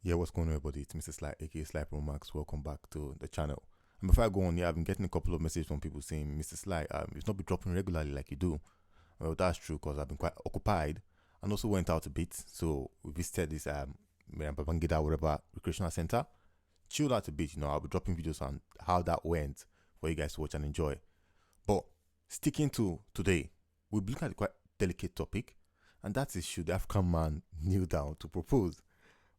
Yeah, what's going on, everybody? It's Mr. Sly, aka Sly Pro Max. Welcome back to the channel. And before I go on, I've been getting a couple of messages from people saying, Mr. Sly, you've not been dropping regularly like you do. Well, that's true because I've been quite occupied and also went out a bit. So we visited this Babangida, whatever, recreational center. Chilled out a bit, I'll be dropping videos on how that went for you guys to watch and enjoy. But sticking to today, we'll be looking at a quite delicate topic, and that is, should the African man kneel down to propose?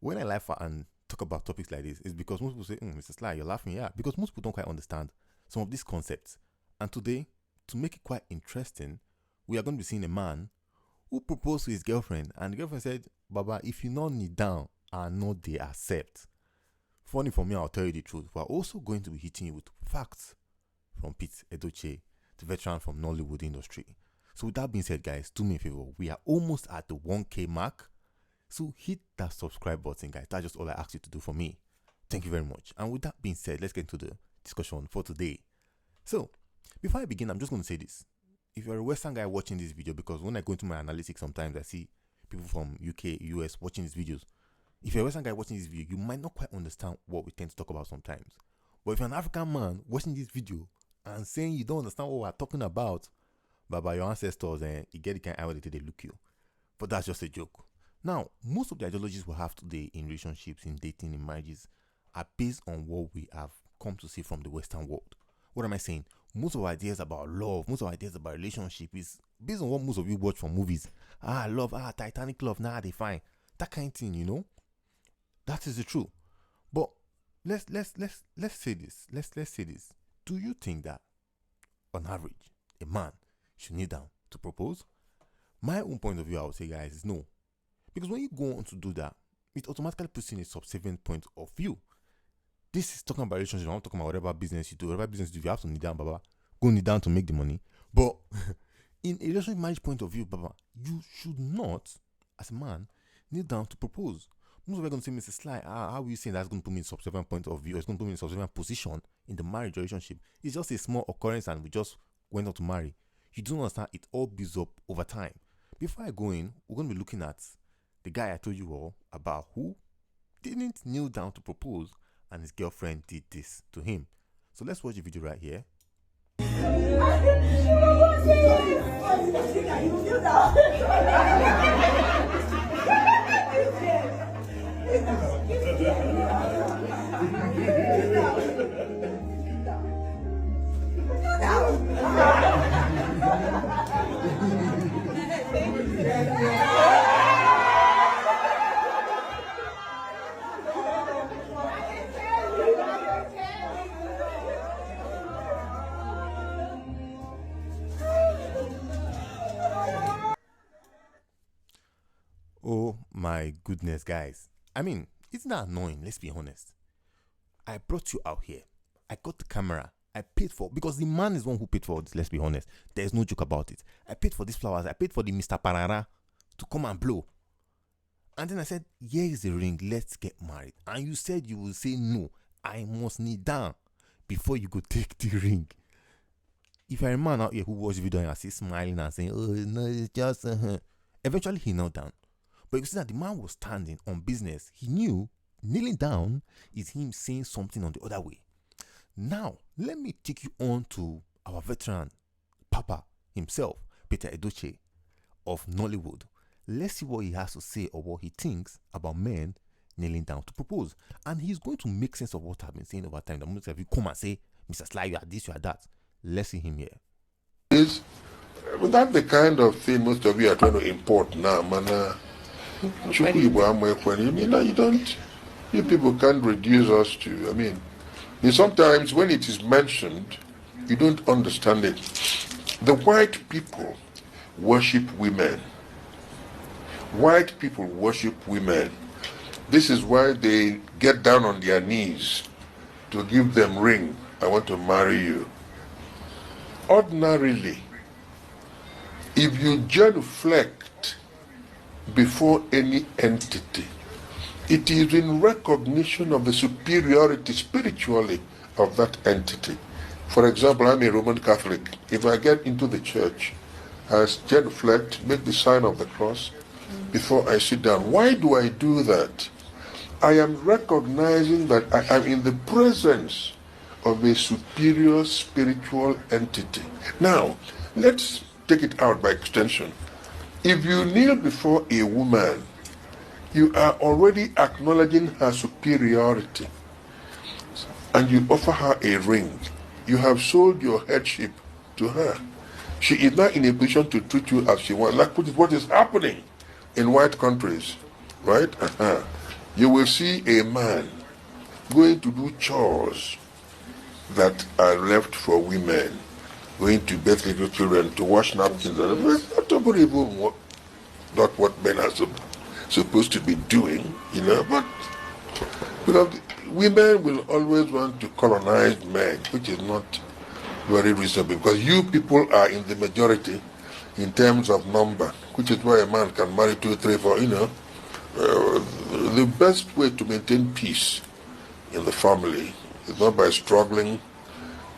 When I laugh and talk about topics like this, it's because most people say, Mr. Sly, you're laughing. Yeah, because most people don't quite understand some of these concepts. And today, to make it quite interesting, we are going to be seeing a man who proposed to his girlfriend, and the girlfriend said, Baba, if you not kneel down and not they accept. Funny for me, I'll tell you the truth. We're also going to be hitting you with facts from Edochie, the veteran from Nollywood industry. So with that being said, guys, do me a favor. We are almost at the 1K mark. So hit that subscribe button, guys. That's just all I ask you to do for me. Thank you very much. And with that being said, let's get into the discussion for today. So, before I begin, I'm just going to say this. If you're a Western guy watching this video, because when I go into my analytics, sometimes I see people from UK, US watching these videos. If you're a Western guy watching this video, you might not quite understand what we tend to talk about sometimes. But if you're an African man watching this video and saying you don't understand what we're talking about, by your ancestors, you get the kind of way they look you. But that's just a joke. Now, most of the ideologies we have today in relationships, in dating, in marriages are based on what we have come to see from the Western world. What am I saying? Most of our ideas about love, most of our ideas about relationship is based on what most of you watch from movies. Love, Titanic love, they fine. That kind of thing, That is the truth. But let's say this. Let's say this. Do you think that on average a man should kneel down to propose? My own point of view, I would say, guys, is no. Because when you go on to do that, it automatically puts in a subservient point of view. This is talking about relationship. I'm not talking about whatever business you do. Whatever business you do, you have to kneel down, Baba. Go kneel down to make the money. But in a relationship marriage point of view, Baba, you should not, as a man, kneel down to propose. Most of you are going to say, Mr. Sly, how are you saying that's going to put me in a subservient point of view? It's going to put me in a subservient position in the marriage relationship. It's just a small occurrence and we just went on to marry. You don't understand, it all builds up over time. Before I go in, we're going to be looking at the guy I told you all about who didn't kneel down to propose and his girlfriend did this to him. So let's watch the video right here. Oh my goodness, guys. I mean, it's not annoying, let's be honest. I brought you out here. I got the camera. I paid for, because the man is the one who paid for this, let's be honest. There's no joke about it. I paid for these flowers. I paid for the Mr. Parara to come and blow. And then I said, here is the ring, let's get married. And you said you will say no. I must kneel down before you could take the ring. If you're a man out here who watched the video and I see smiling and saying, oh no, it's just eventually he knelt down. But you see that the man was standing on business. He knew kneeling down is him saying something on the other way. Now, let me take you on to our veteran, Papa himself, Peter Edochie of Nollywood. Let's see what he has to say or what he thinks about men kneeling down to propose. And he's going to make sense of what I've been saying over time. The moment if you come and say, Mr. Sly, you are this, you are that. Let's see him here. Is that the kind of thing most of you are trying to import now, man? You don't, you people can't reduce us to, sometimes when it is mentioned, you don't understand it. The white people worship women. White people worship women. This is why they get down on their knees to give them ring. I want to marry you. Ordinarily, if you genuflect before any entity, it is in recognition of the superiority spiritually of that entity. For example, I'm a Roman Catholic. If I get into the church, I genuflect, make the sign of the cross before I sit down. Why do I do that? I am recognizing that I am in the presence of a superior spiritual entity. Now, let's take it out by extension. If you kneel before a woman, you are already acknowledging her superiority, and you offer her a ring. You have sold your headship to her. She is now in a position to treat you as she wants. Like what is happening in white countries, right? You will see a man going to do chores that are left for women, going to bathe little children, to wash napkins. Nobody even not what men are supposed to be doing, but because women will always want to colonize men, which is not very reasonable, because you people are in the majority in terms of number, which is why a man can marry 2, 3, 4, the best way to maintain peace in the family is not by struggling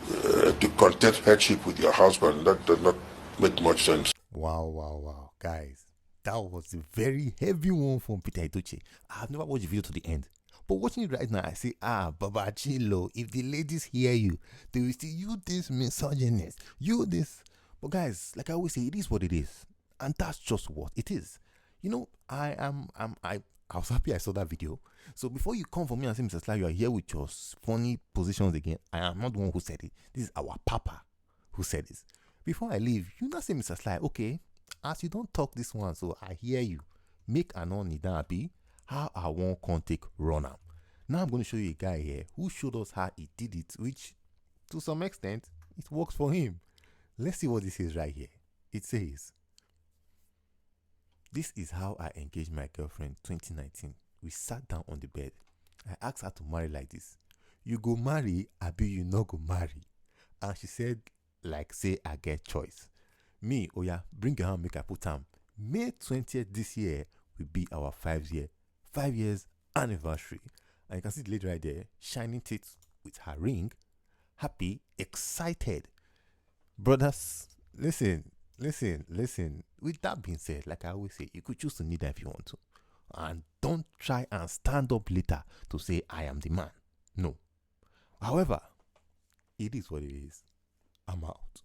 to contest headship with your husband. That does not make much sense. Wow. Guys, that was a very heavy one from Peter Edochie. I have never watched the video to the end. But watching it right now, I say, Baba Chilo, if the ladies hear you, they will say, you this misogynist, you this. But guys, like I always say, it is what it is. And that's just what it is. I was happy I saw that video. So before you come for me and say, Mr. Sly, you are here with your funny positions again, I am not the one who said it. This is our papa who said this. Before I leave, you not say, Mr. Sly, okay, as you don't talk this one, so I hear you. Make an on happy. How I won't take run am. Now I'm going to show you a guy here who showed us how he did it, which to some extent it works for him. Let's see what this is right here. It says, "This is how I engaged my girlfriend 2019. We sat down on the bed. I asked her to marry like this. You go marry, abi you no go marry. And she said, like say I get choice. Me, oh yeah, bring your hand, make I put am. May 20th this year will be our 5 years anniversary." And you can see the lady right there, shining teeth with her ring, happy, excited. Brothers, listen. With that being said, like I always say, you could choose to kneel down if you want to. And don't try and stand up later to say, I am the man. No. However, it is what it is. I'm out.